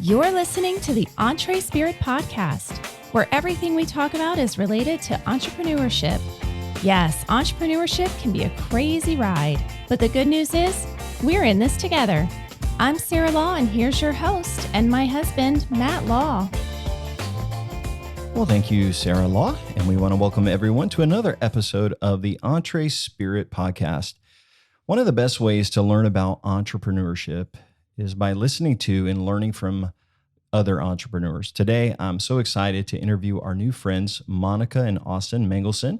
You're listening to the EntreSpirit podcast, where everything we talk about is related to entrepreneurship. Yes, entrepreneurship can be a crazy ride, but the good news is we're in this together. I'm Sarah Law, and here's your host and my husband, Matt Law. Well, thank you, Sarah Law, and we want to welcome everyone to another episode of the EntreSpirit podcast. One of the best ways to learn about entrepreneurship is by listening to and learning from other entrepreneurs. Today, I'm so excited to interview our new friends, Monica and Austin Mangelson.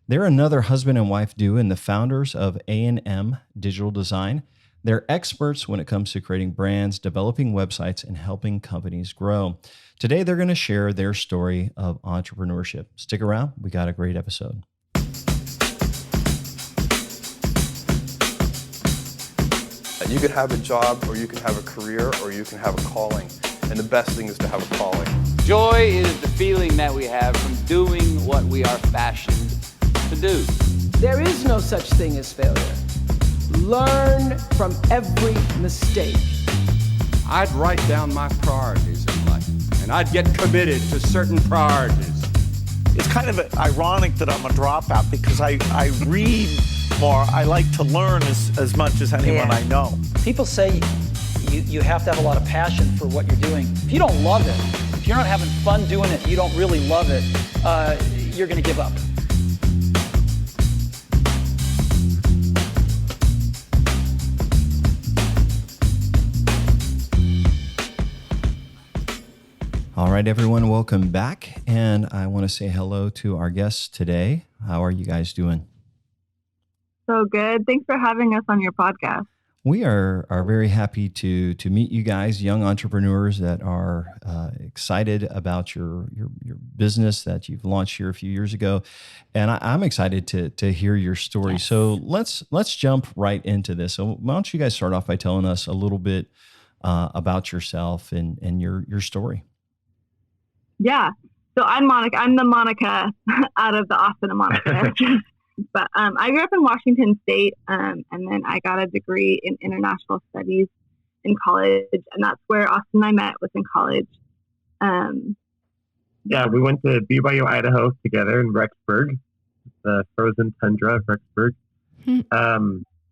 They're another husband and wife duo and the founders of A&M Digital Design. They're experts when it comes to creating brands, developing websites, and helping companies grow. Today, they're going to share their story of entrepreneurship. Stick around. We got a great episode. You could have a job, or you can have a career, or you can have a calling. And the best thing is to have a calling. Joy is the feeling that we have from doing what we are fashioned to do. There is no such thing as failure. Learn from every mistake. I'd write down my priorities in life, and I'd get committed to certain priorities. It's kind of ironic that I'm a dropout because I read more. I like to learn as much as anyone I know. People say you have to have a lot of passion for what you're doing. If you don't love it, if you're not having fun doing it, you don't really love it, you're going to give up. All right, everyone, welcome back. And I want to say hello to our guests today. How are you guys doing? So good. Thanks for having us on your podcast. We are very happy to meet you guys, young entrepreneurs that are excited about your business that you've launched here a few years ago, and I'm excited to hear your story. Yes. So let's jump right into this. So why don't you guys start off by telling us a little bit about yourself and your story? Yeah. So I'm Monica. I'm the Monica out of the Austin and Monica. But I grew up in Washington State, and then I got a degree in international studies in college, and that's where Austin and I met, was in college. Yeah, we went to BYU, Idaho together in Rexburg, the frozen tundra of Rexburg.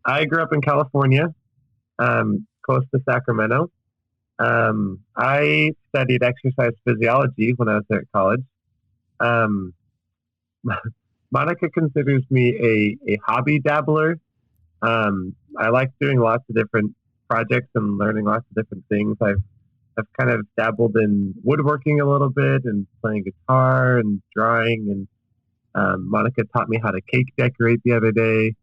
I grew up in California, close to Sacramento. I studied exercise physiology when I was there at college. Monica considers me a hobby dabbler. I like doing lots of different projects and learning lots of different things. I've kind of dabbled in woodworking a little bit and playing guitar and drawing. And Monica taught me how to cake decorate the other day.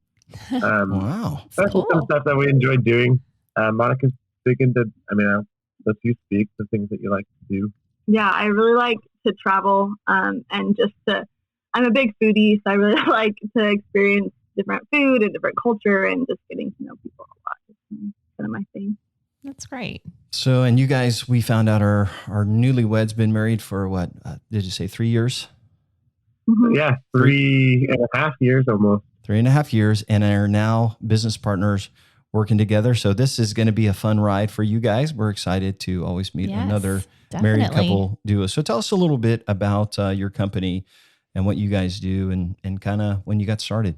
Wow. That's cool. Some stuff that we enjoy doing. Monica's big into, I'll let you speak, the things that you like to do. Yeah, I really like to travel and just I'm a big foodie, so I really like to experience different food and different culture and just getting to know people a lot. It's kind of my thing. That's great. So, and you guys, we found out our newlyweds been married for what, did you say 3 years? Mm-hmm. Yeah, 3.5 years almost. 3.5 years, and are now business partners working together. So this is going to be a fun ride for you guys. We're excited to always meet another married couple duo. So tell us a little bit about your company and what you guys do and kind of when you got started.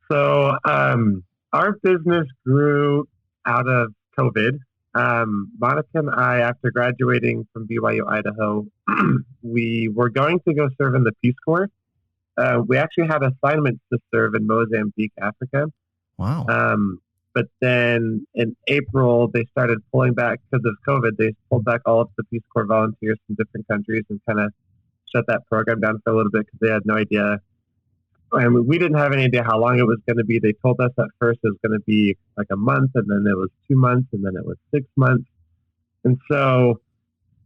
So our business grew out of COVID. Monica and I, after graduating from BYU, Idaho, we were going to go serve in the Peace Corps. We actually had assignments to serve in Mozambique, Africa. Wow. But then in April, they started pulling back because of COVID. They pulled back all of the Peace Corps volunteers from different countries and kind of shut that program down for a little bit because they had no idea. And we didn't have any idea how long it was going to be. They told us at first it was going to be like a month, and then it was 2 months, and then it was 6 months. And so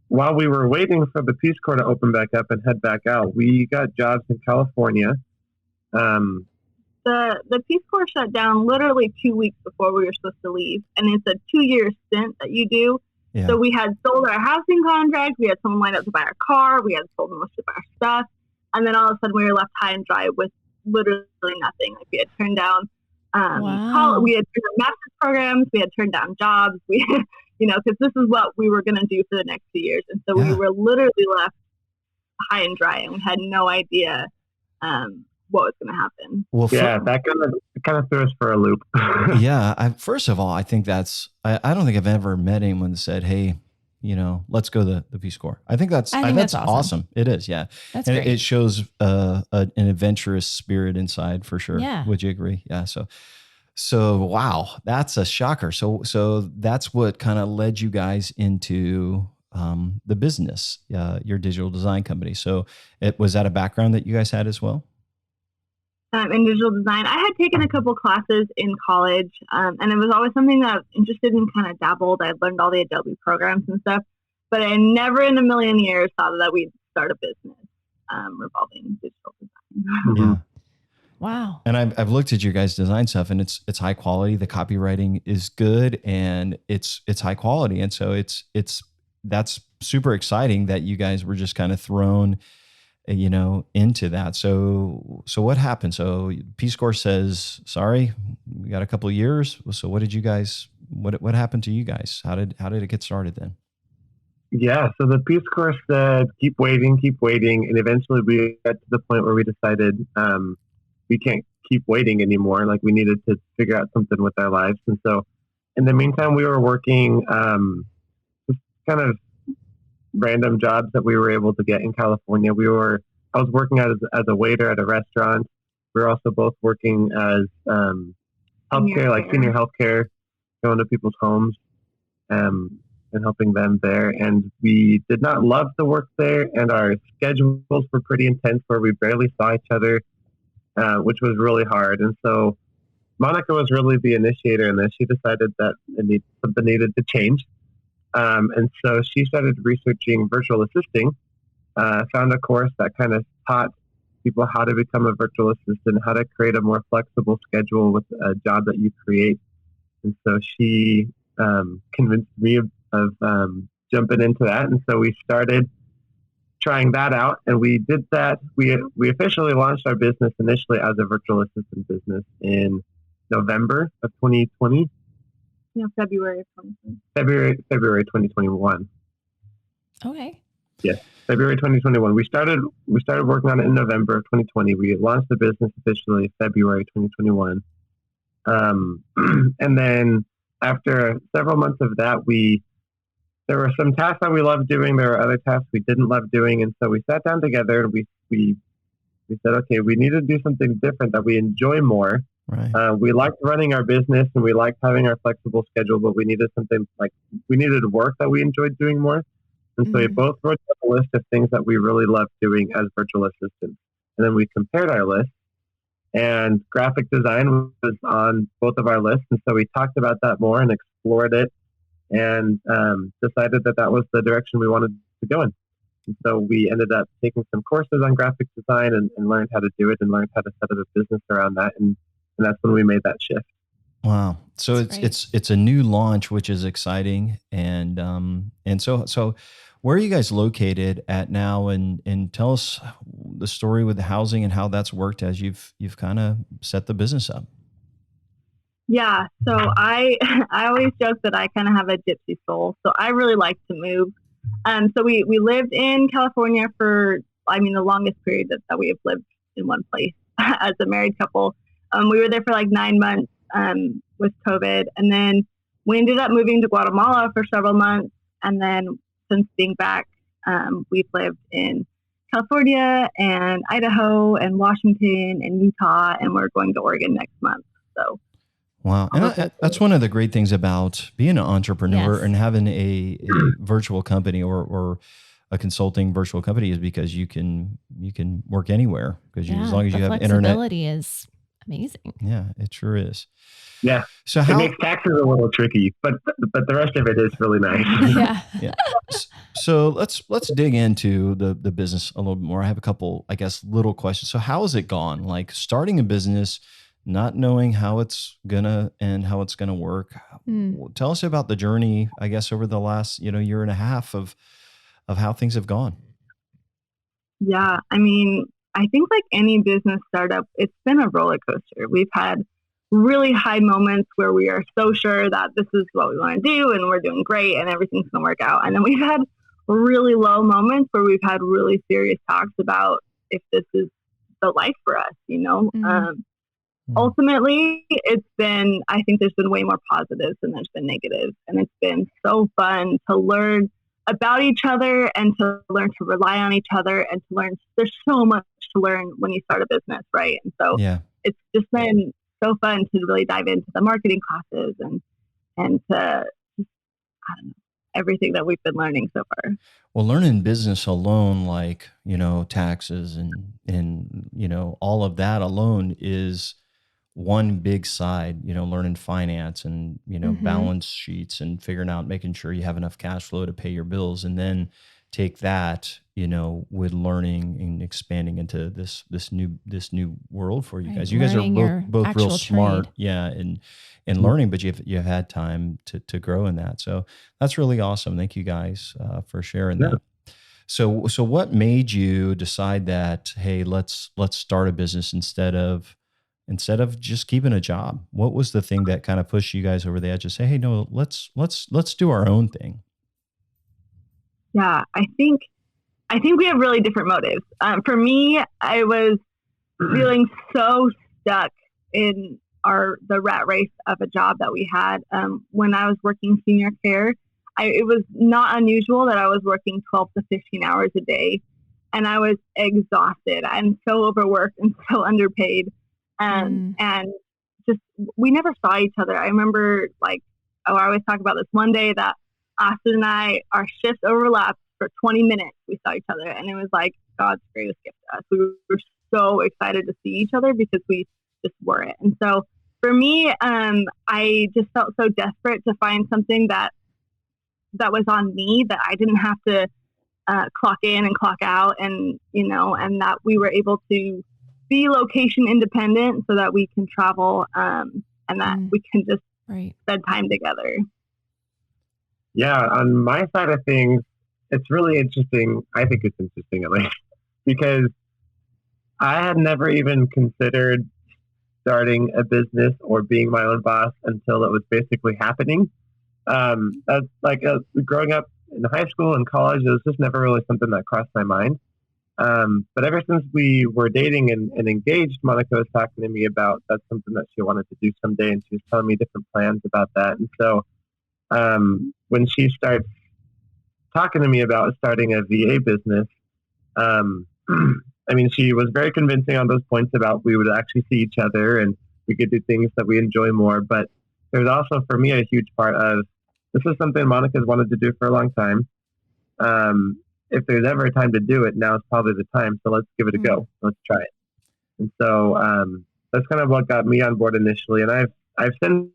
while we were waiting for the Peace Corps to open back up and head back out, we got jobs in California. The Peace Corps shut down literally 2 weeks before we were supposed to leave, and it's a 2-year stint that you do. Yeah. So we had sold our housing contract, we had someone lined up to buy our car, we had sold most of our stuff, and then all of a sudden we were left high and dry with literally nothing. Like we had turned down, we had turned down master's programs, we had turned down jobs, because this is what we were going to do for the next 2 years. And so we were literally left high and dry, and we had no idea what was going to happen. Well, that kind of threw us for a loop. First of all, I think I don't think I've ever met anyone that said, hey, let's go the Peace Corps. I think that's awesome. It is. Yeah. That's and great. It shows an adventurous spirit inside for sure. Yeah. Would you agree? Yeah. So wow, that's a shocker. So that's what kind of led you guys into the business, your digital design company. So was that a background that you guys had as well? In digital design, I had taken a couple classes in college, and it was always something that I was interested in, kind of dabbled. I learned all the Adobe programs and stuff, but I never in a million years thought that we'd start a business revolving digital design. Yeah. Wow. And I've looked at your guys' design stuff, and it's high quality. The copywriting is good, and it's high quality, and so that's super exciting that you guys were just kind of thrown into that. So what happened? So Peace Corps says, sorry, we got a couple of years. So what happened to you guys? How did it get started then? Yeah. So the Peace Corps said, keep waiting. And eventually we got to the point where we decided, we can't keep waiting anymore. Like, we needed to figure out something with our lives. And so in the meantime, we were working, just kind of random jobs that we were able to get in California. I was working as a waiter at a restaurant. We were also both working as healthcare, like senior healthcare, going to people's homes and helping them there. And we did not love the work there, and our schedules were pretty intense, where we barely saw each other, which was really hard. And so Monica was really the initiator in this. She decided that something needed to change. And so she started researching virtual assisting, found a course that kind of taught people how to become a virtual assistant, how to create a more flexible schedule with a job that you create. And so she convinced me of jumping into that. And so we started trying that out, and we did that. We officially launched our business initially as a virtual assistant business in November of 2020. February of 2020. February 2021. Okay. Yes, February 2021. We started working on it in November of 2020. We launched the business officially February 2021. And then after several months of that, there were some tasks that we loved doing. There were other tasks we didn't love doing. And so we sat down together and we said, okay, we need to do something different that we enjoy more. Right. We liked running our business, and we liked having our flexible schedule, but we needed work that we enjoyed doing more. And so we both wrote a list of things that we really loved doing as virtual assistants. And then we compared our lists, and graphic design was on both of our lists. And so we talked about that more and explored it, and decided that was the direction we wanted to go in. And so we ended up taking some courses on graphic design and learned how to do it, and learned how to set up a business around that. And that's when we made that shift. Wow. So it's a new launch, which is exciting. And so where are you guys located at now? And tell us the story with the housing and how that's worked as you've kind of set the business up. Yeah. So I always joke that I kind of have a gypsy soul. So I really like to move. So we lived in California for, the longest period that we have lived in one place as a married couple. We were there for like 9 months with COVID, and then we ended up moving to Guatemala for several months. And then since being back, we've lived in California and Idaho and Washington and Utah, and we're going to Oregon next month. So. Wow. And that's one of the great things about being an entrepreneur and having a virtual company or a consulting virtual company is because you can work anywhere because as long as you have internet. Flexibility is amazing. Yeah, it sure is. Yeah. So it makes taxes a little tricky, but the rest of it is really nice. Yeah. So let's dig into the business a little bit more. I have a couple, I guess, little questions. So how has it gone? Like starting a business, not knowing how it's gonna and how it's gonna work. Tell us about the journey, I guess, over the last year and a half of how things have gone. Yeah, I think like any business startup, it's been a roller coaster. We've had really high moments where we are so sure that this is what we want to do and we're doing great and everything's going to work out. And then we've had really low moments where we've had really serious talks about if this is the life for us, you know? Ultimately, I think there's been way more positives than there's been negatives. And it's been so fun to learn about each other and to learn to rely on each other and to learn. There's so much to learn when you start a business, right? And so it's just been so fun to really dive into the marketing classes and to just, I don't know, everything that we've been learning so far. Well, learning business alone, like, you know, taxes and, you know, all of that alone is one big side, you know, learning finance and, you know, balance sheets and figuring out, making sure you have enough cash flow to pay your bills. And then take that, you know, with learning and expanding into this new world for you guys. You guys are both real smart. And learning, but you've had time to grow in that. So that's really awesome. Thank you guys for sharing that. So what made you decide that, hey, let's start a business instead of just keeping a job? What was the thing that kind of pushed you guys over the edge to say, hey, no, let's do our own thing? Yeah, I think we have really different motives. For me, I was feeling so stuck in the rat race of a job that we had. When I was working senior care, it was not unusual that I was working 12 to 15 hours a day, and I was exhausted. I'm so overworked and so underpaid. And just, we never saw each other. I remember I always talk about this one day that Austin and I, our shifts overlapped for 20 minutes. We saw each other and it was like God's greatest gift to us. We were so excited to see each other because we just weren't. And so for me, I just felt so desperate to find something that was on me, that I didn't have to clock in and clock out, and, you know, and that we were able to be location independent so that we can travel and that we can just spend time together. Yeah, on my side of things, it's really interesting. I think it's interesting, at least, because I had never even considered starting a business or being my own boss until it was basically happening. That's growing up in high school and college, it was just never really something that crossed my mind. But ever since we were dating and engaged, Monica was talking to me about that's something that she wanted to do someday, and she was telling me different plans about that. And so when she starts talking to me about starting a VA business, I mean, she was very convincing on those points about we would actually see each other and we could do things that we enjoy more. But there's also, for me, a huge part of this is something Monica's wanted to do for a long time. If there's ever a time to do it, now is probably the time. So let's give it a go. Let's try it. And so that's kind of what got me on board initially. And I've since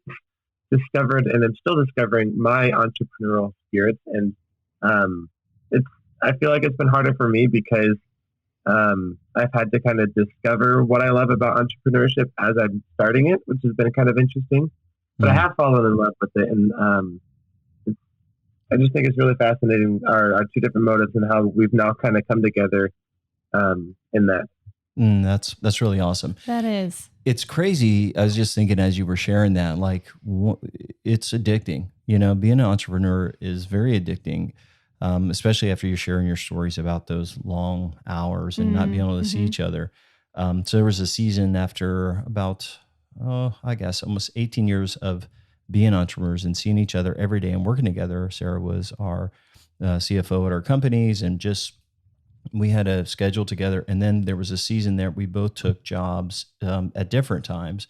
discovered, and I'm still discovering, my entrepreneurial spirit. And I feel like it's been harder for me because I've had to kind of discover what I love about entrepreneurship as I'm starting it, which has been kind of interesting. But I have fallen in love with it, and I just think it's really fascinating, our two different motives and how we've now kind of come together in that. That's really awesome. That is. It's crazy. I was just thinking as you were sharing that, like, it's addicting. You know, being an entrepreneur is very addicting, especially after you're sharing your stories about those long hours and not being able to see each other. So there was a season after about, I guess, almost 18 years of being entrepreneurs and seeing each other every day and working together. Sarah was our CFO at our companies, and just we had a schedule together. And then there was a season there we both took jobs at different times.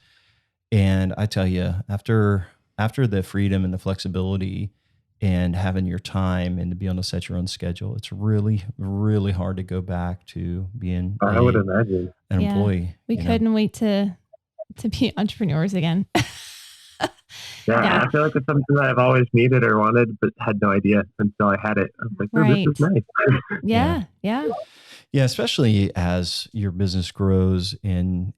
And I tell you, after the freedom and the flexibility and having your time and to be able to set your own schedule, it's really, really hard to go back to being I would imagine an employee. We couldn't wait to be entrepreneurs again. Yeah, I feel like it's something that I've always needed or wanted, but had no idea until I had it. I was like, this is nice. Yeah, especially as your business grows and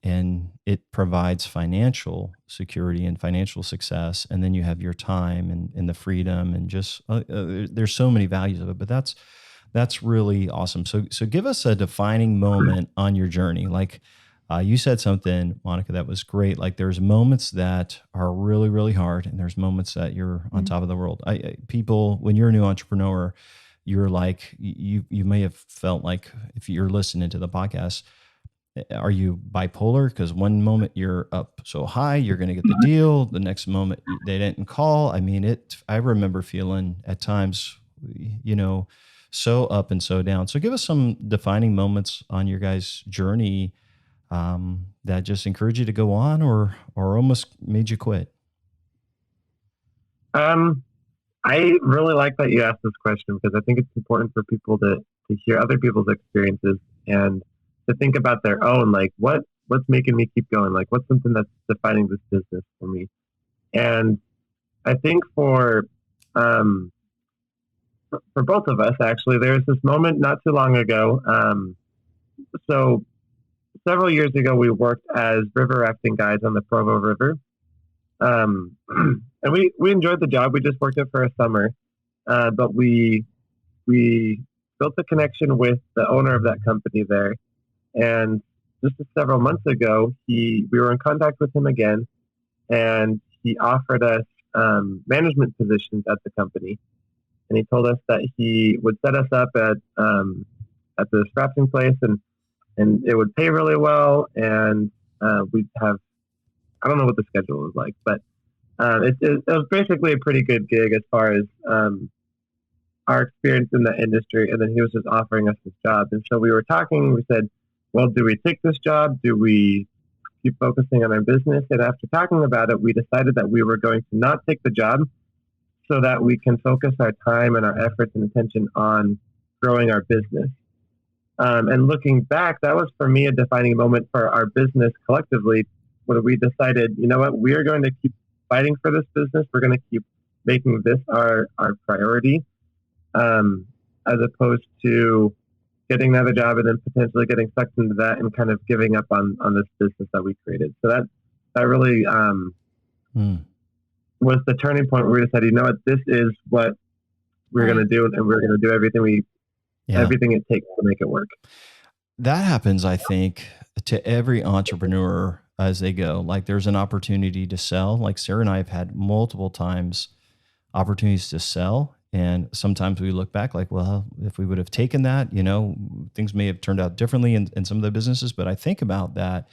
it provides financial security and financial success, and then you have your time and the freedom and just there's so many values of it. But that's really awesome. So give us a defining moment on your journey. Like You said something, Monica, that was great. Like there's moments that are really, really hard, and there's moments that you're on top of the world. People, when you're a new entrepreneur, you're like, you may have felt like, if you're listening to the podcast, are you bipolar? Because one moment you're up so high, you're going to get the deal. The next moment they didn't call. I mean, I remember feeling at times, so up and so down. So give us some defining moments on your guys' journey that just encouraged you to go on or almost made you quit. I really like that you asked this question, because I think it's important for people to hear other people's experiences and to think about their own, like what's making me keep going? Like what's something that's defining this business for me? And I think for both of us, actually, there was this moment not too long ago. So several years ago, we worked as river rafting guides on the Provo River. And we enjoyed the job. We just worked it for a summer. But we built a connection with the owner of that company there. And just several months ago, we were in contact with him again, and he offered us management positions at the company. And he told us that he would set us up at this rafting place, and it would pay really well, and we'd have, I don't know what the schedule was like, but it was basically a pretty good gig as far as our experience in the industry. And then he was just offering us this job. And so we were talking, we said, well, do we take this job? Do we keep focusing on our business? And after talking about it, we decided that we were going to not take the job so that we can focus our time and our efforts and attention on growing our business. And looking back, that was for me a defining moment for our business collectively, when we decided, you know what, we are going to keep fighting for this business. We're going to keep making this our priority, as opposed to getting another job and then potentially getting sucked into that and kind of giving up on this business that we created. So that really was the turning point where we decided, you know what, this is what we're going to do, and we're going to do everything everything it takes to make it work. That happens, I think, to every entrepreneur as they go. Like there's an opportunity to sell. Like Sarah and I have had multiple times opportunities to sell. And sometimes we look back like, well, if we would have taken that, things may have turned out differently in some of the businesses. But I think about that.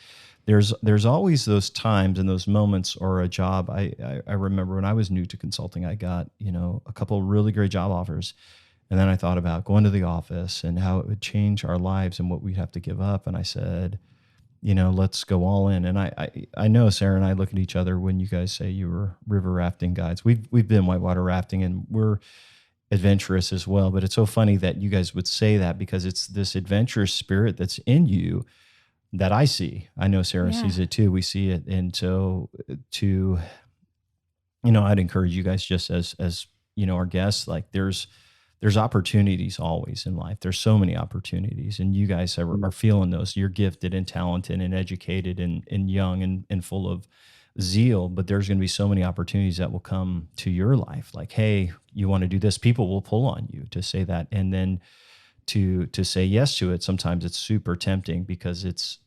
There's always those times and those moments, or a job. I remember when I was new to consulting, I got, a couple of really great job offers. And then I thought about going to the office and how it would change our lives and what we'd have to give up. And I said, let's go all in. And I know Sarah and I look at each other when you guys say you were river rafting guides. We've been whitewater rafting, and we're adventurous as well. But it's so funny that you guys would say that, because it's this adventurous spirit that's in you that I see. I know Sarah sees it too. We see it. And so I'd encourage you guys, just as our guests, like there's opportunities always in life. There's so many opportunities, and you guys are feeling those. You're gifted and talented and educated and young and full of zeal, but there's going to be so many opportunities that will come to your life. Like, hey, you want to do this? People will pull on you to say that. And then to say yes to it, sometimes it's super tempting because it's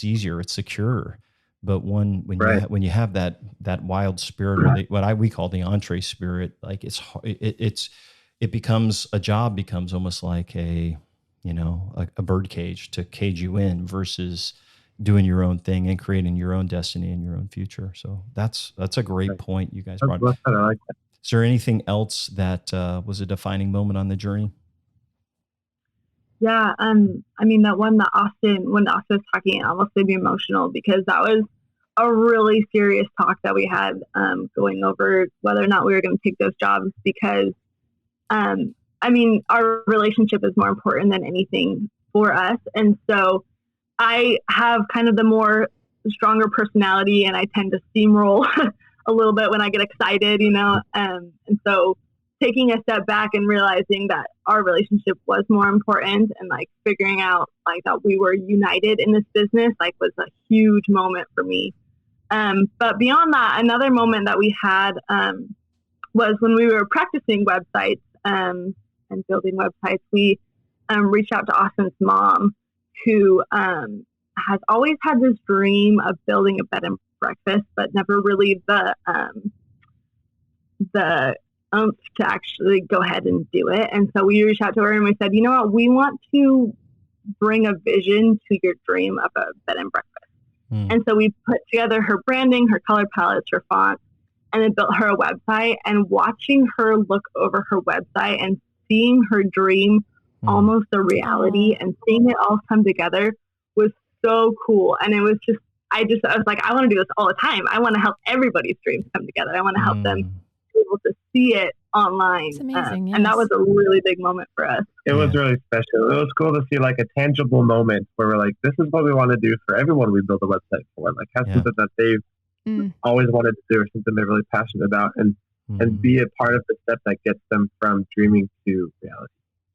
easier, it's secure. But when you have that wild spirit, or what we call the EntreSpirit, like it becomes a job, becomes almost like a bird cage to cage you in, versus doing your own thing and creating your own destiny and your own future. So that's a great point you guys brought. I like that. Is there anything else that was a defining moment on the journey? Yeah. That one that when Austin was talking, it almost made me emotional, because that was a really serious talk that we had going over whether or not we were going to take those jobs, because our relationship is more important than anything for us. And so I have kind of the more stronger personality, and I tend to steamroll a little bit when I get excited, and so taking a step back and realizing that our relationship was more important, and like figuring out like that we were united in this business, like was a huge moment for me. But beyond that, another moment that we had was when we were practicing websites and building websites. We reached out to Austin's mom, who has always had this dream of building a bed and breakfast, but never really the oomph to actually go ahead and do it. And so we reached out to her and we said, you know what, we want to bring a vision to your dream of a bed and breakfast. And so we put together her branding, her color palettes, her fonts, and then built her a website. And watching her look over her website and seeing her dream almost a reality and seeing it all come together was so cool. And it was just, I was like, I want to do this all the time. I want to help everybody's dreams come together. I want to help them be able to see it online. It's amazing. Yes. And that was a really big moment for us. It was really special. It was cool to see like a tangible moment where we're like, this is what we want to do for everyone we build a website for. Like have something that they've always wanted to do or something they're really passionate about and be a part of the step that gets them from dreaming to reality.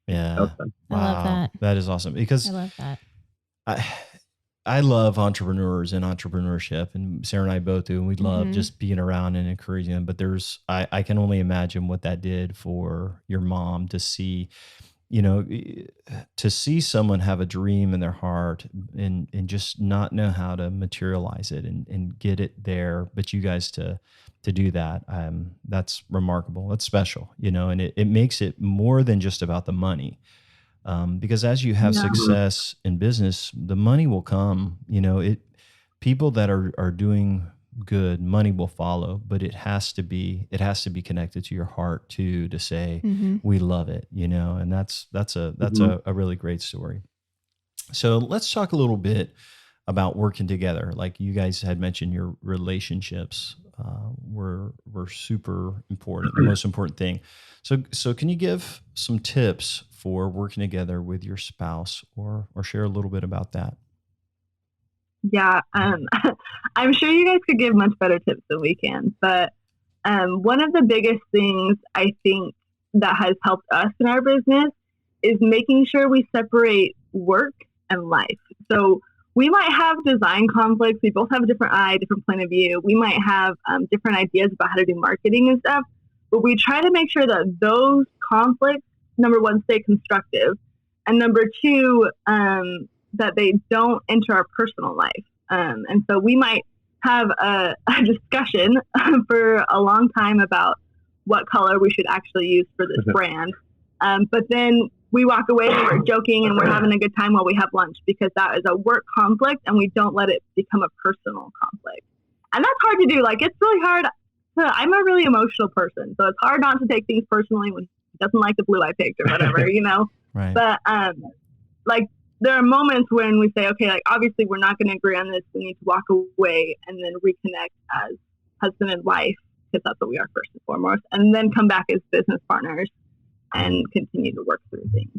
Yeah. I love that. That is awesome because I love that. I love entrepreneurs and entrepreneurship, and Sarah and I both do, and we love just being around and encouraging them. But I can only imagine what that did for your mom to see, to see someone have a dream in their heart and just not know how to materialize it and get it there. But you guys to do that, that's remarkable. That's special, and it makes it more than just about the money. Because as you have success in business, the money will come. People that are doing good, money will follow. But it has to be connected to your heart too, to say we love it. And that's a really great story. So let's talk a little bit about working together. Like you guys had mentioned, your relationships were super important, the most important thing. So can you give some tips for working together with your spouse or share a little bit about that? Yeah, I'm sure you guys could give much better tips than we can. But one of the biggest things I think that has helped us in our business is making sure we separate work and life. So we might have design conflicts. We both have a different eye, different point of view. We might have different ideas about how to do marketing and stuff. But we try to make sure that those conflicts, number one, stay constructive. And number two, that they don't enter our personal life. And so we might have a discussion for a long time about what color we should actually use for this brand. But then we walk away and we're joking and we're having a good time while we have lunch because that is a work conflict and we don't let it become a personal conflict. And that's hard to do. Like, it's really hard. I'm a really emotional person, so it's hard not to take things personally when he doesn't like the blue I picked or whatever, Right. But there are moments when we say, okay, like obviously we're not going to agree on this. We need to walk away and then reconnect as husband and wife because that's what we are first and foremost, and then come back as business partners and continue to work through things.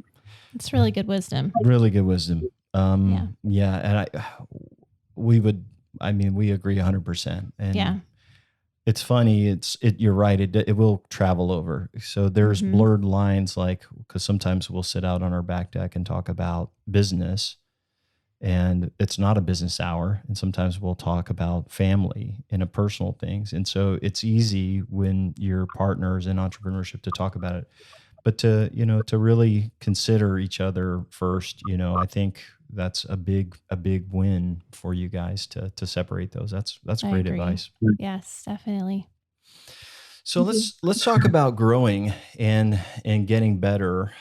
It's really good wisdom. Really good wisdom. Yeah. And we agree 100%. And it's funny. You're right. It will travel over. So there's blurred lines, because sometimes we'll sit out on our back deck and talk about business, and it's not a business hour. And sometimes we'll talk about family and personal things. And so it's easy when you're partners in entrepreneurship to talk about it, but to really consider each other first. I think that's a big win for you guys to separate those. That's great advice. Yes, definitely. So let's talk about growing and getting better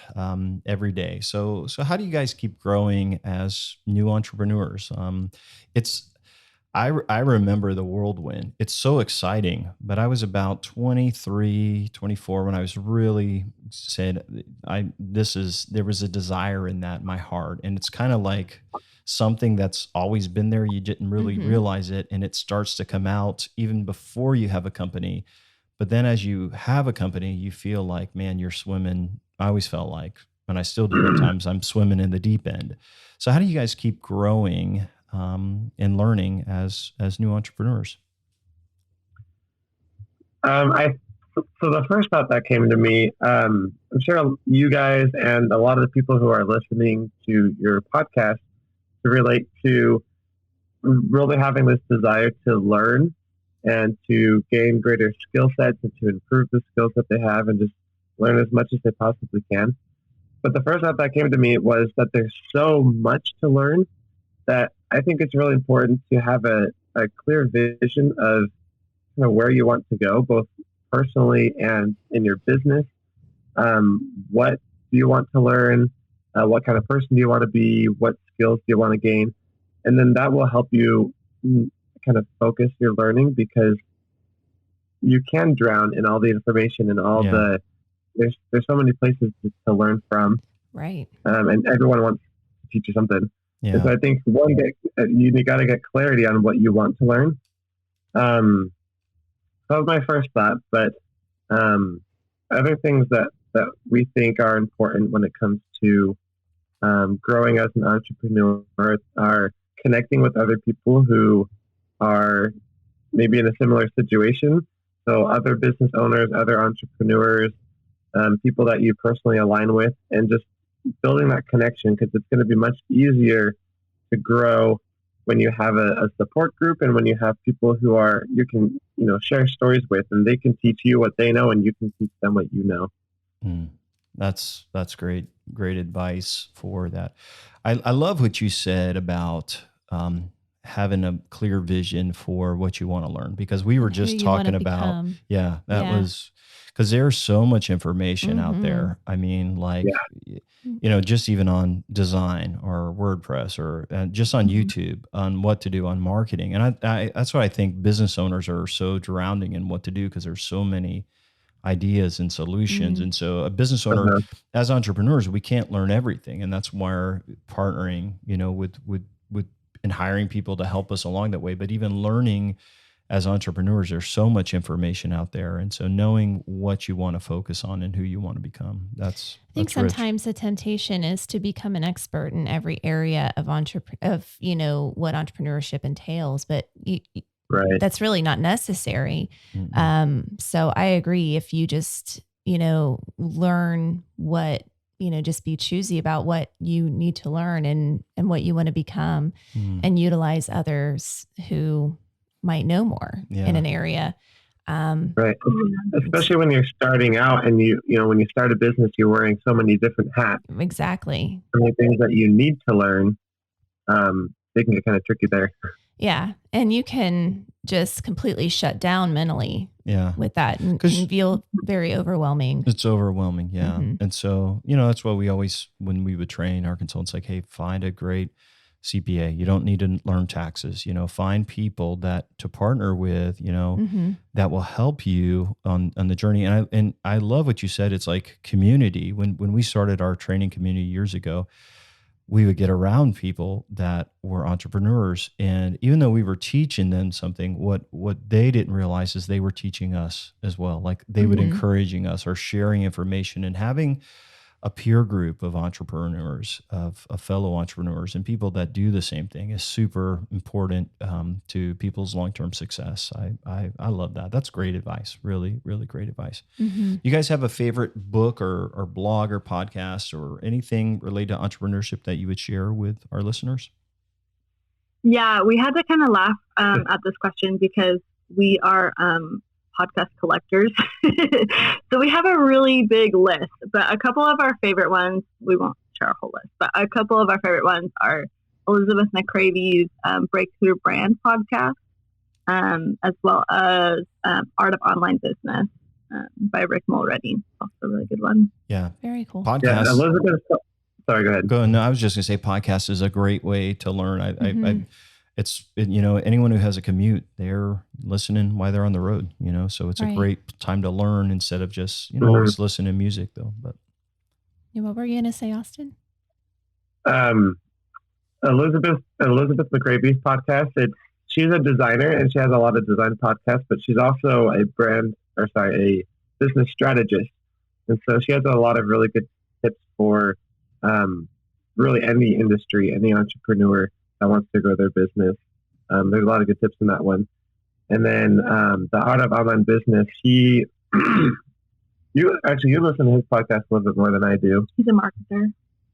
every day. So how do you guys keep growing as new entrepreneurs? I remember the whirlwind. It's so exciting, but I was about 23, 24 when I was really said, there was a desire in that, my heart. And it's kind of like something that's always been there. You didn't really realize it. And it starts to come out even before you have a company. But then as you have a company, you feel like, man, you're swimming. I always felt like, and I still do at times, I'm swimming in the deep end. So how do you guys keep growing and learning as new entrepreneurs? So the first thought that came to me, I'm sure you guys and a lot of the people who are listening to your podcast to relate to really having this desire to learn and to gain greater skill sets and to improve the skills that they have and just learn as much as they possibly can. But the first thought that came to me was that there's so much to learn that I think it's really important to have a clear vision of where you want to go, both personally and in your business. What do you want to learn? What kind of person do you want to be? What skills do you want to gain? And then that will help you kind of focus your learning, because you can drown in all the information and all there's so many places to learn from. Right. And everyone wants to teach you something. Yeah. And so I think you got to get clarity on what you want to learn. That was my first thought, but other things that we think are important when it comes to growing as an entrepreneur are connecting with other people who are maybe in a similar situation. So other business owners, other entrepreneurs, people that you personally align with, and just building that connection, because it's going to be much easier to grow when you have a support group, and when you have people who you can share stories with, and they can teach you what they know and you can teach them what you know. That's great advice for that. I love what you said about having a clear vision for what you want to learn, because we were just talking about was because there's so much information out there. I mean, just even on design or WordPress or just on YouTube on what to do on marketing. And I that's why I think business owners are so drowning in what to do, because there's so many ideas and solutions. And so a business owner, as entrepreneurs, we can't learn everything. And that's why we're partnering, with and hiring people to help us along that way. But even learning as entrepreneurs, there's so much information out there. And so knowing what you want to focus on and who you want to become, I think sometimes the temptation is to become an expert in every area of what entrepreneurship entails, but that's really not necessary. So I agree. If you just, learn what, just be choosy about what you need to learn and what you want to become, and utilize others who might know more in an area. Right. Especially when you're starting out, and when you start a business, you're wearing so many different hats. Exactly. So many things that you need to learn. They can get kind of tricky there. Yeah. And you can just completely shut down mentally with that, and can feel very overwhelming. It's overwhelming. Yeah. And so, that's why we always, when we would train our consultants, like, hey, find a great CPA. You don't need to learn taxes, find people to partner with, that will help you on the journey. And I love what you said. It's like community. When we started our training community years ago, we would get around people that were entrepreneurs. And even though we were teaching them something, what they didn't realize is they were teaching us as well. Like they would encouraging us or sharing information, and having a peer group of entrepreneurs, of fellow entrepreneurs and people that do the same thing is super important to people's long-term success. I love that. That's great advice. Really, really great advice. You guys have a favorite book or blog or podcast or anything related to entrepreneurship that you would share with our listeners? Yeah, we had to kind of laugh at this question, because we are podcast collectors. So we have a really big list, but a couple of our favorite ones, we won't share our whole list, but a couple of our favorite ones are Elizabeth McCravy's Breakthrough Brand podcast, as well as Art of Online Business by Rick Mulready. Also a really good one. Yeah. Very cool. Podcast. Yeah, Elizabeth, sorry, go ahead. No, I was just going to say podcast is a great way to learn. It's, anyone who has a commute, they're listening while they're on the road, so it's a great time to learn instead of just, always listening to music though. But what were you going to say, Austin? Elizabeth McCravy's podcast. She's a designer, and she has a lot of design podcasts, but she's also a business strategist. And so she has a lot of really good tips for, really any industry, any entrepreneur that wants to grow their business. There's a lot of good tips in that one. And then the Art of Online Business, you listen to his podcast a little bit more than I do. He's a marketer.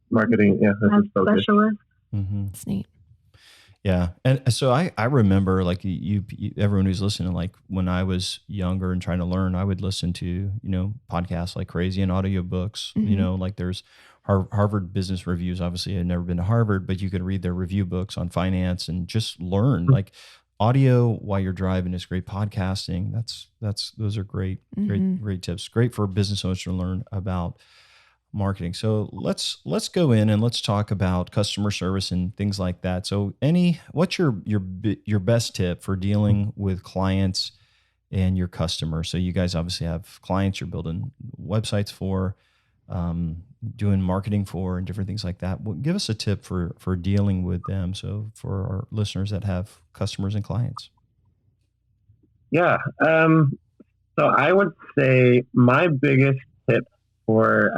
Marketing, that's his focus. Specialist. That's neat. Yeah. And so I remember like everyone who's listening, like when I was younger and trying to learn, I would listen to, podcasts like crazy and audiobooks, like there's Harvard Business Reviews. Obviously I'd never been to Harvard, but you could read their review books on finance and just learn like audio while you're driving is great. Podcasting. Those are great tips. Great for business owners to learn about marketing. So let's go in and let's talk about customer service and things like that. So what's your best tip for dealing with clients and your customers? So you guys obviously have clients you're building websites for, doing marketing for, and different things like that. Well, give us a tip for dealing with them. So for our listeners that have customers and clients. Yeah. So I would say my biggest tip for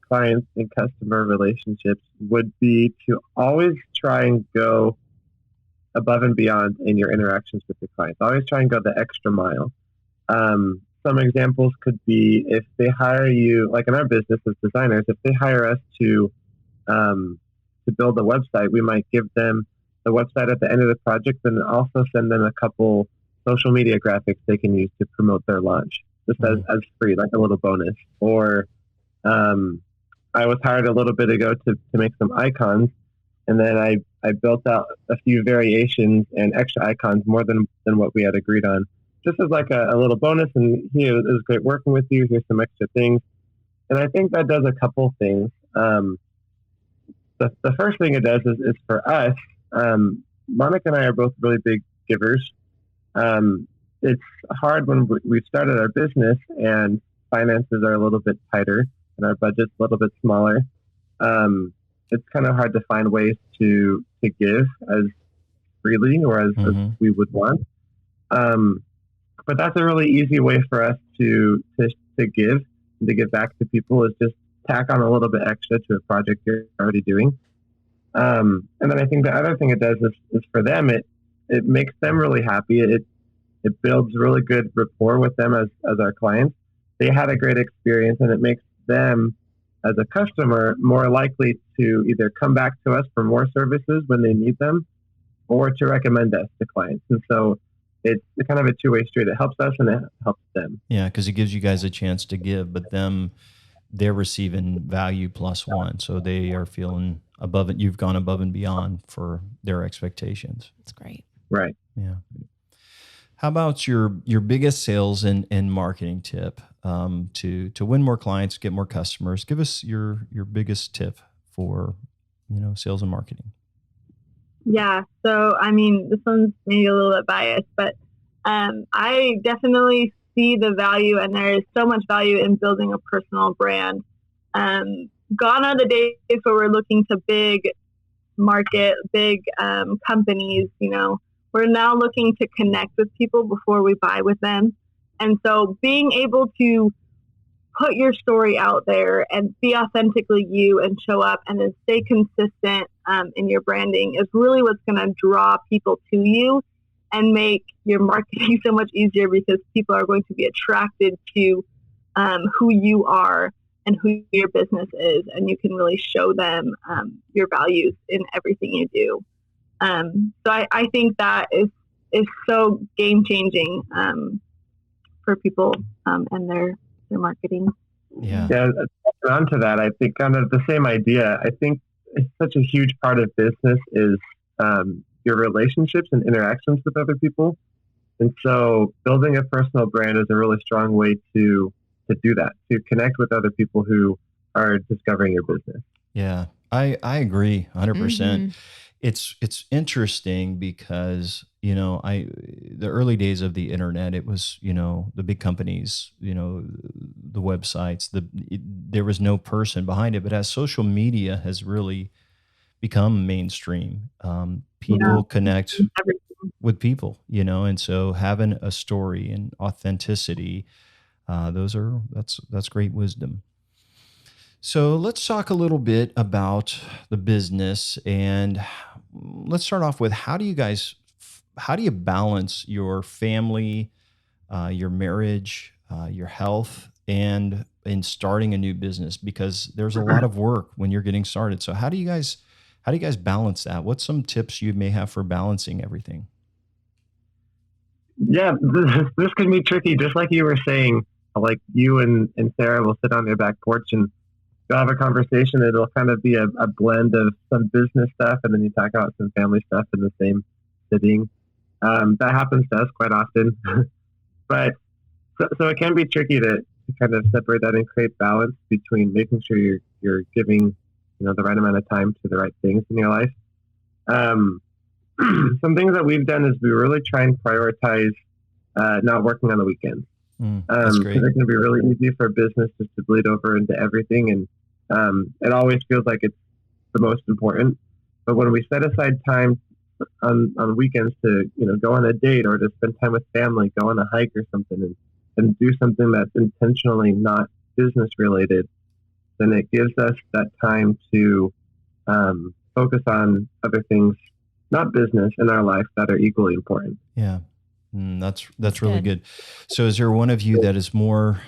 clients and customer relationships would be to always try and go above and beyond in your interactions with your clients. Always try and go the extra mile. Some examples could be if they hire you, like in our business as designers, if they hire us to build a website, we might give them the website at the end of the project and also send them a couple social media graphics they can use to promote their launch, just as free, like a little bonus. Or I was hired a little bit ago to make some icons, and then I built out a few variations and extra icons more than what we had agreed on, just as like a little bonus. And here, it was great working with you. Here's some extra things. And I think that does a couple things. The first thing it does is for us, Monica and I are both really big givers. It's hard when we started our business and finances are a little bit tighter and our budget's a little bit smaller. It's kind of hard to find ways to give as freely or as we would want. But that's a really easy way for us to give and to give back to people, is just tack on a little bit extra to a project you're already doing. And then I think the other thing it does is for them, it makes them really happy. It builds really good rapport with them as our clients. They had a great experience, and it makes them as a customer more likely to either come back to us for more services when they need them, or to recommend us to clients. And so it's kind of a two-way street. It helps us and it helps them. Yeah, because it gives you guys a chance to give, but they're receiving value plus one. So they are feeling above it. You've gone above and beyond for their expectations. That's great. Right. Yeah. How about your biggest sales and marketing tip to win more clients, get more customers? Give us your biggest tip for, sales and marketing. Yeah. So, I mean, this one's maybe a little bit biased, but I definitely see the value, and there is so much value in building a personal brand. Gone are the days where we're looking to big market, big companies, We're now looking to connect with people before we buy with them. And so being able to put your story out there and be authentically you and show up and then stay consistent in your branding is really what's going to draw people to you and make your marketing so much easier, because people are going to be attracted to who you are and who your business is. And you can really show them your values in everything you do. So I think that is so game changing for people and their marketing. Yeah. Yeah. On to that, I think kind of the same idea. I think it's such a huge part of business is your relationships and interactions with other people. And so building a personal brand is a really strong way to do that, to connect with other people who are discovering your business. Yeah, I agree 100%. Mm-hmm. It's interesting because, the early days of the internet, it was, the big companies, the websites, there was no person behind it. But as social media has really become mainstream, people connect with people, and so having a story and authenticity, that's great wisdom. So let's talk a little bit about the business, and let's start off with how do you balance your family, your marriage, your health, and in starting a new business? Because there's a lot of work when you're getting started. So how do you guys How do you guys balance that? What's some tips you may have for balancing everything? Yeah, this can be tricky. Just like you were saying, like you and Sarah will sit on your back porch and you'll have a conversation. It'll kind of be a blend of some business stuff, and then you talk about some family stuff in the same sitting. That happens to us quite often. But so it can be tricky to kind of separate that and create balance between making sure you're giving the right amount of time to the right things in your life. Some things that we've done is we really try and prioritize not working on the weekends. That's great. Because it can be really easy for business just to bleed over into everything, and it always feels like it's the most important. But when we set aside time on weekends to go on a date or to spend time with family, go on a hike or something, and do something that's intentionally not business related, then it gives us that time to focus on other things, not business, in our life that are equally important. Yeah. That's really good. So is there one of you that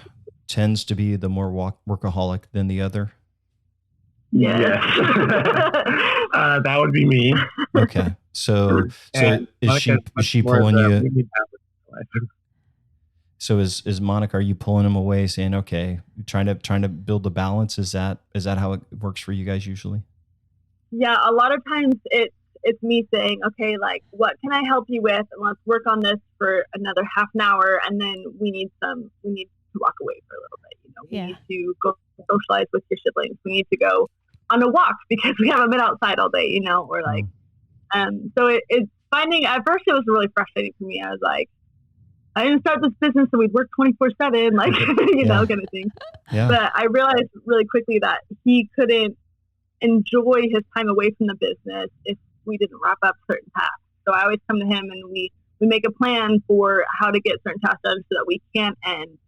tends to be the more workaholic than the other? Yes. That would be me. Okay. So is she pulling you? So is Monica, are you pulling him away saying, okay, trying to build the balance? Is that how it works for you guys usually? Yeah. A lot of times it's me saying, okay, like, what can I help you with? And let's work on this for another half an hour. And then we need to walk away for a little bit. We need to go socialize with your siblings. We need to go on a walk because we haven't been outside all day, or like, so it's finding, at first it was really frustrating for me. I was like, I didn't start this business so we'd work 24/7, like, kind of thing. Yeah. But I realized really quickly that he couldn't enjoy his time away from the business if we didn't wrap up certain tasks. So I always come to him and we make a plan for how to get certain tasks done so that we can and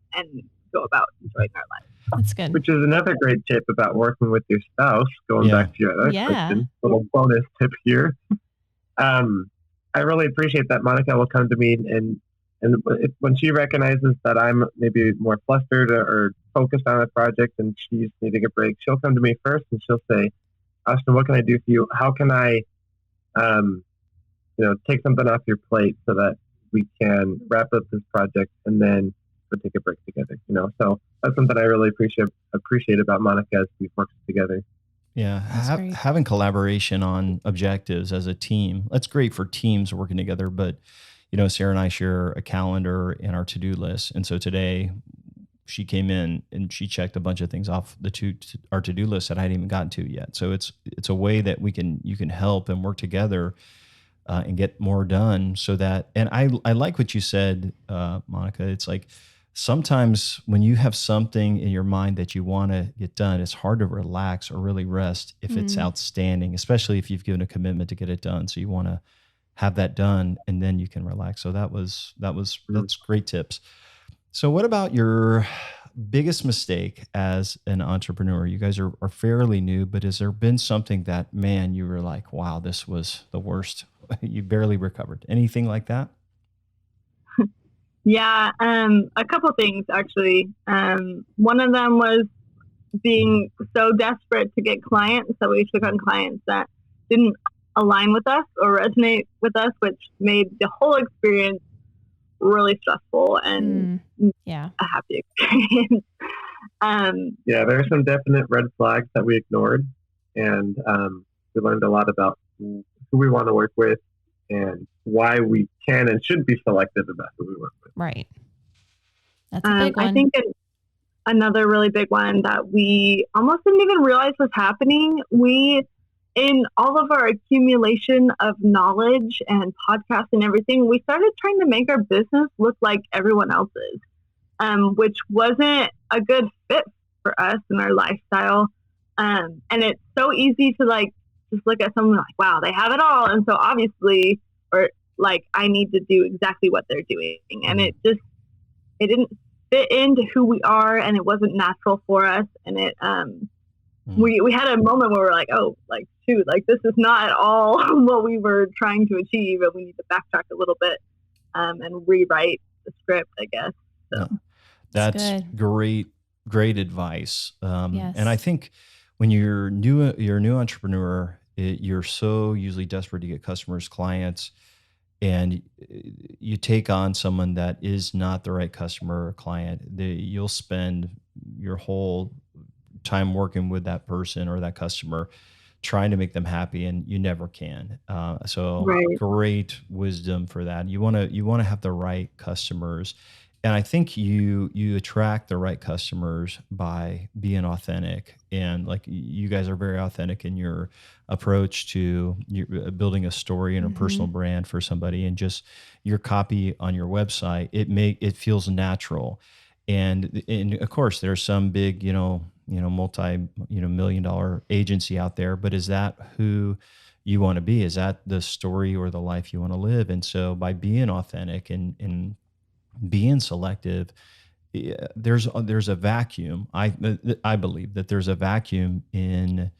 go about enjoying our life. That's good. Which is another great tip about working with your spouse, going back to your other question. Little bonus tip here. I really appreciate that Monica will come to me and when she recognizes that I'm maybe more flustered or focused on a project and she's needing a break, she'll come to me first and she'll say, Austin, what can I do for you? How can I take something off your plate so that we can wrap up this project and then we'll take a break together, So that's something I really appreciate about Monica as we work together. Yeah. Having collaboration on objectives as a team, that's great for teams working together. But, Sarah and I share a calendar in our to-do list. And so today she came in and she checked a bunch of things off our to-do list that I hadn't even gotten to yet. So it's a way that you can help and work together and get more done so that, and I like what you said, Monica, it's like, sometimes when you have something in your mind that you want to get done, it's hard to relax or really rest if it's outstanding, especially if you've given a commitment to get it done. So you want to have that done and then you can relax. So that's great tips. So what about your biggest mistake as an entrepreneur? You guys are fairly new, but has there been something that, man, you were like, wow, this was the worst. You barely recovered. Anything like that? Yeah, a couple things actually. One of them was being so desperate to get clients that we took on clients that didn't align with us or resonate with us, which made the whole experience really stressful and a happy experience. There are some definite red flags that we ignored, and we learned a lot about who we want to work with and why we can and should be selective about who we work with. Right. That's a big one. I think another really big one that we almost didn't even realize was happening. In all of our accumulation of knowledge and podcasts and everything, we started trying to make our business look like everyone else's, which wasn't a good fit for us and our lifestyle. And it's so easy to just look at someone like, wow, they have it all. And so obviously, or like, I need to do exactly what they're doing. And it didn't fit into who we are and it wasn't natural for us. And we had a moment where we're like, oh, like, shoot, like this is not at all what we were trying to achieve. And we need to backtrack a little bit and rewrite the script, I guess. So that's great advice. Yes. And I think when you're a new entrepreneur, You're so usually desperate to get customers, clients, and you take on someone that is not the right customer or client. You'll spend your whole time working with that person or that customer, trying to make them happy, and you never can. So great wisdom for that. You want to have the right customers. And I think you attract the right customers by being authentic. And like you guys are very authentic in your approach to building a story and a personal brand for somebody, and just your copy on your website. It feels natural. And of course there's some big, multi, $1,000,000 agency out there, but is that who you want to be? Is that the story or the life you want to live? And so by being authentic and being selective, there's a vacuum. I believe that there's a vacuum in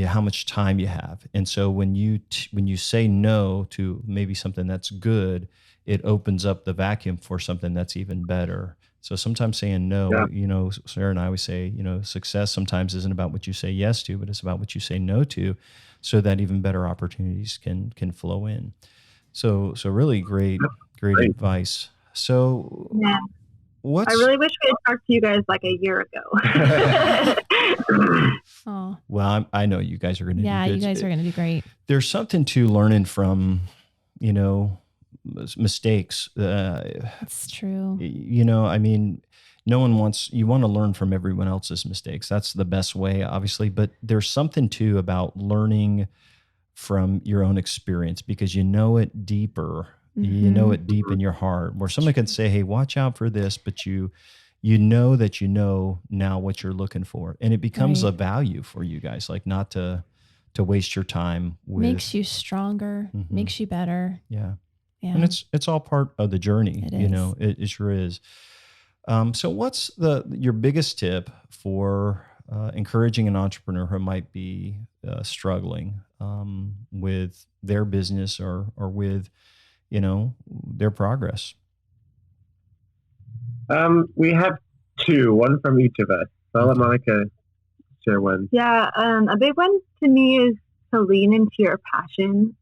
how much time you have. And so when you say no to maybe something that's good, it opens up the vacuum for something that's even better. So sometimes saying no, Sarah and I always say, success sometimes isn't about what you say yes to, but it's about what you say no to, so that even better opportunities can flow in. So really great advice. So I really wish we had talked to you guys like a year ago. Oh. Well, I know you guys are going to do good. Yeah, you guys are going to do great. There's something to learning from, mistakes. It's true. No one you want to learn from everyone else's mistakes. That's the best way, obviously. But there's something too about learning from your own experience, because you know it deeper. You know it deep in your heart, where someone can say, hey, watch out for this, but you know that now what you're looking for. And it becomes a value for you guys, like not to waste your time with. Makes you stronger, makes you better. Yeah. And it's all part of the journey. It is. It sure is. So what's your biggest tip for encouraging an entrepreneur who might be struggling with their business or with their progress? We have two, one from each of us. So I'll let Monica share one. Yeah, a big one to me is to lean into your passion.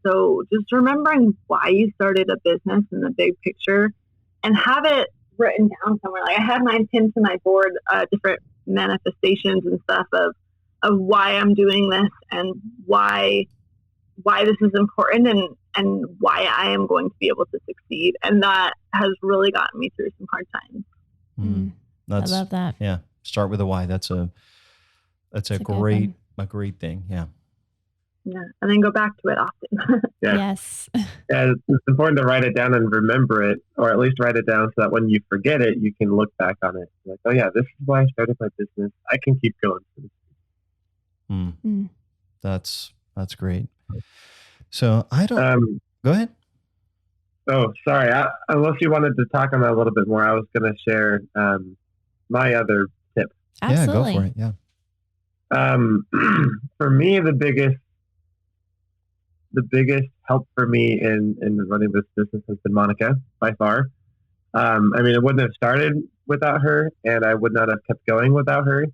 So just remembering why you started a business in the big picture, and have it written down somewhere. Like I have mine pinned to my board, different manifestations and stuff of why I'm doing this and why this is important and why I am going to be able to succeed. And that has really gotten me through some hard times. I love that. Yeah. Start with a why. That's a great thing. Yeah. Yeah. And then go back to it often. Yeah. Yes. Yeah, it's important to write it down and remember it, or at least write it down so that when you forget it, you can look back on it. Like, oh yeah, this is why I started my business. I can keep going. That's great. So I don't. Go ahead. Oh, sorry. Unless you wanted to talk on that a little bit more, I was going to share my other tip. Absolutely. Yeah, go for it. Yeah. For me, the biggest help for me in running this business has been Monica, by far. It wouldn't have started without her, and I would not have kept going without her.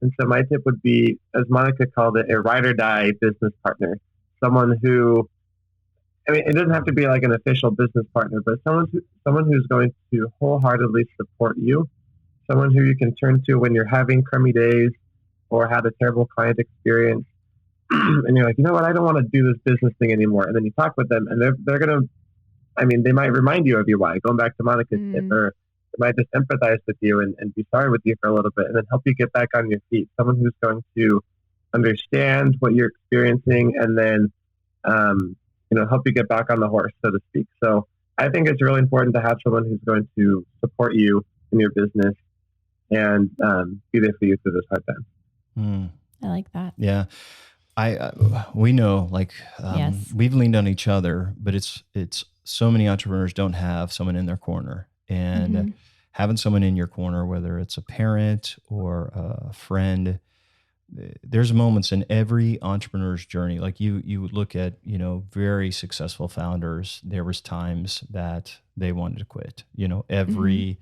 And so my tip would be, as Monica called it, a ride or die business partner. Someone who, it doesn't have to be like an official business partner, but someone who's going to wholeheartedly support you. Someone who you can turn to when you're having crummy days or had a terrible client experience. And you're like, you know what, I don't want to do this business thing anymore. And then you talk with them, and they're going to, they might remind you of your why, going back to Monica's tip, or they might just empathize with you and be sorry with you for a little bit, and then help you get back on your feet. Someone who's going to understand what you're experiencing, and then, help you get back on the horse, so to speak. So I think it's really important to have someone who's going to support you in your business and be there for you through this hard time. I like that. Yeah. We know, yes. We've leaned on each other, but it's so many entrepreneurs don't have someone in their corner, and having someone in your corner, whether it's a parent or a friend, there's moments in every entrepreneur's journey. Like you look at, very successful founders, there was times that they wanted to quit, every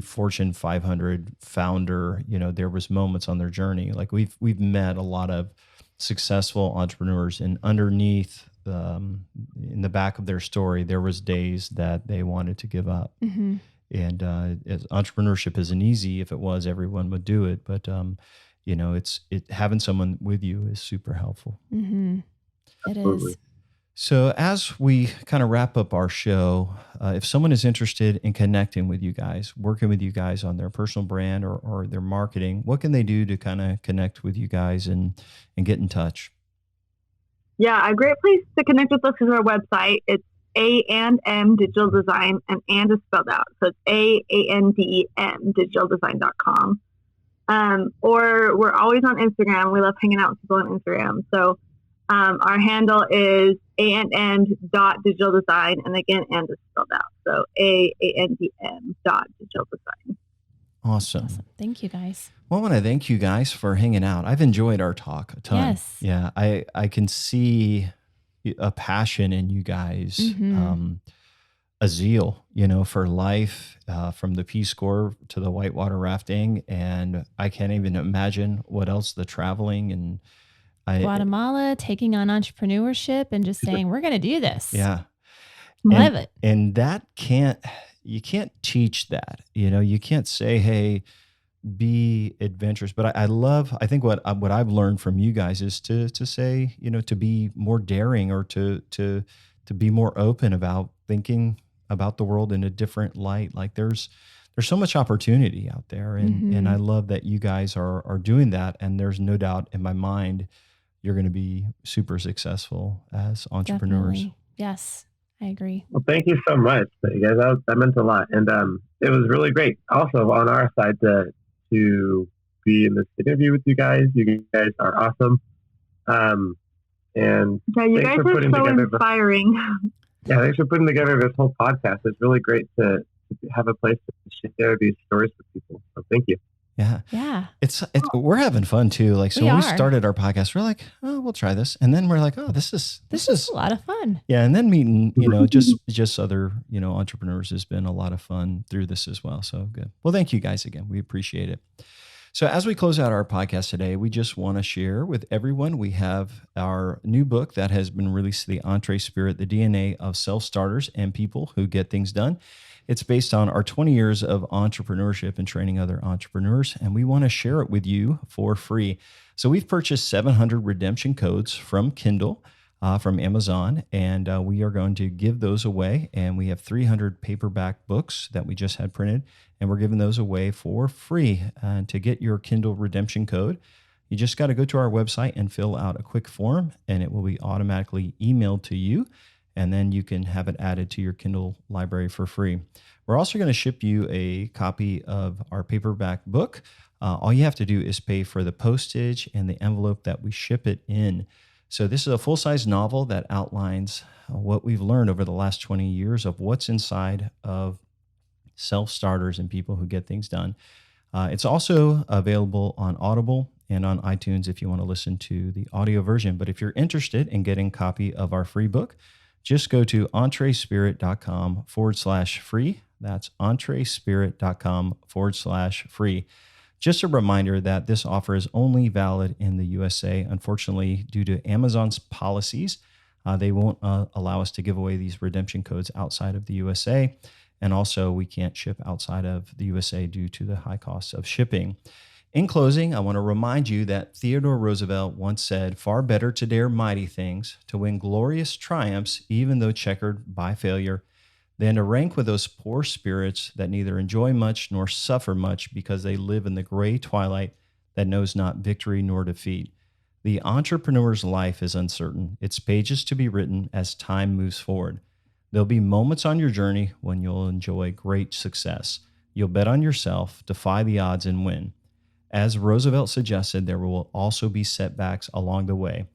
Fortune 500 founder, there was moments on their journey. Like we've met a lot of successful entrepreneurs, and underneath in the back of their story, there was days that they wanted to give up. Mm-hmm. And entrepreneurship isn't easy. If it was, everyone would do it. But it's having someone with you is super helpful. Mm-hmm. It Absolutely. is. So as we kind of wrap up our show, if someone is interested in connecting with you guys, working with you guys on their personal brand or their marketing, what can they do to kind of connect with you guys and get in touch? Yeah, a great place to connect with us is our website. It's A&M Digital Design, and is spelled out. So it's AANDEM digitaldesign.com. Or we're always on Instagram. We love hanging out with people on Instagram. So our handle is ANM.digitaldesign, and again, and is spelled out. So AANDM.digitaldesign. Awesome. Thank you, guys. Well, I want to thank you guys for hanging out. I've enjoyed our talk a ton. Yes. Yeah, I can see a passion in you guys, a zeal, for life, from the Peace Corps to the whitewater rafting. And I can't even imagine what else, the traveling and Guatemala, taking on entrepreneurship and just saying, we're going to do this. Yeah. Love it. And you can't teach that, you can't say, hey, be adventurous. But I think what I've learned from you guys is to say, to be more daring, or to be more open about thinking about the world in a different light. Like there's so much opportunity out there. And I love that you guys are doing that. And there's no doubt in my mind, you're going to be super successul as entrepreneurs. Definitely. Yes, I agree. Well, thank you so much, you guys. That meant a lot. And it was really great also on our side to be in this interview with you guys. You guys are awesome. And yeah, you guys are so inspiring. Thanks for putting together this whole podcast. It's really great to have a place to share these stories with people. So thank you. Yeah. Yeah. It's we're having fun too. Like, so when we started our podcast, we're like, oh, we'll try this. And then we're like, oh, this is a lot of fun. Yeah. And then meeting, just other, entrepreneurs has been a lot of fun through this as well. So good. Well, thank you guys again. We appreciate it. So as we close out our podcast today, we just want to share with everyone, we have our new book that has been released, The EntreSpirit, the DNA of Self-Starters and People Who Get Things Done. It's based on our 20 years of entrepreneurship and training other entrepreneurs, and we want to share it with you for free. So we've purchased 700 redemption codes from Kindle, from Amazon, and we are going to give those away. And we have 300 paperback books that we just had printed, and we're giving those away for free. And to get your Kindle redemption code, you just got to go to our website and fill out a quick form, and it will be automatically emailed to you. And then you can have it added to your Kindle library for free. We're also going to ship you a copy of our paperback book. All you have to do is pay for the postage and the envelope that we ship it in. So this is a full-size novel that outlines what we've learned over the last 20 years of what's inside of self-starters and people who get things done. It's also available on Audible and on iTunes if you want to listen to the audio version. But if you're interested in getting a copy of our free book, just go to EntreSpirit.com/free. That's EntreSpirit.com/free. Just a reminder that this offer is only valid in the USA. Unfortunately, due to Amazon's policies, they won't allow us to give away these redemption codes outside of the USA. And also, we can't ship outside of the USA due to the high costs of shipping. In closing, I want to remind you that Theodore Roosevelt once said, "Far better to dare mighty things, to win glorious triumphs, even though checkered by failure, than to rank with those poor spirits that neither enjoy much nor suffer much because they live in the gray twilight that knows not victory nor defeat." The entrepreneur's life is uncertain, its pages to be written as time moves forward. There'll be moments on your journey when you'll enjoy great success. You'll bet on yourself, defy the odds, and win. As Roosevelt suggested, there will also be setbacks along the way,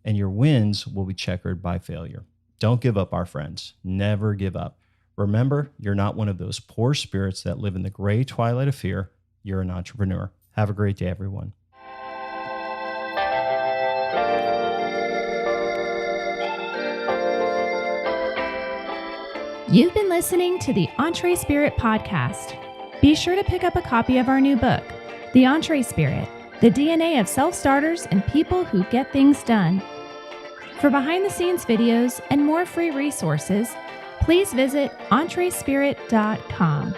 and your wins will be checkered by failure. Don't give up, our friends. Never give up. Remember, you're not one of those poor spirits that live in the gray twilight of fear. You're an entrepreneur. Have a great day, everyone. You've been listening to the EntreSpirit podcast. Be sure to pick up a copy of our new book, The EntreSpirit, the DNA of self-starters and people who get things done. For behind-the-scenes videos and more free resources, please visit EntreSpirit.com.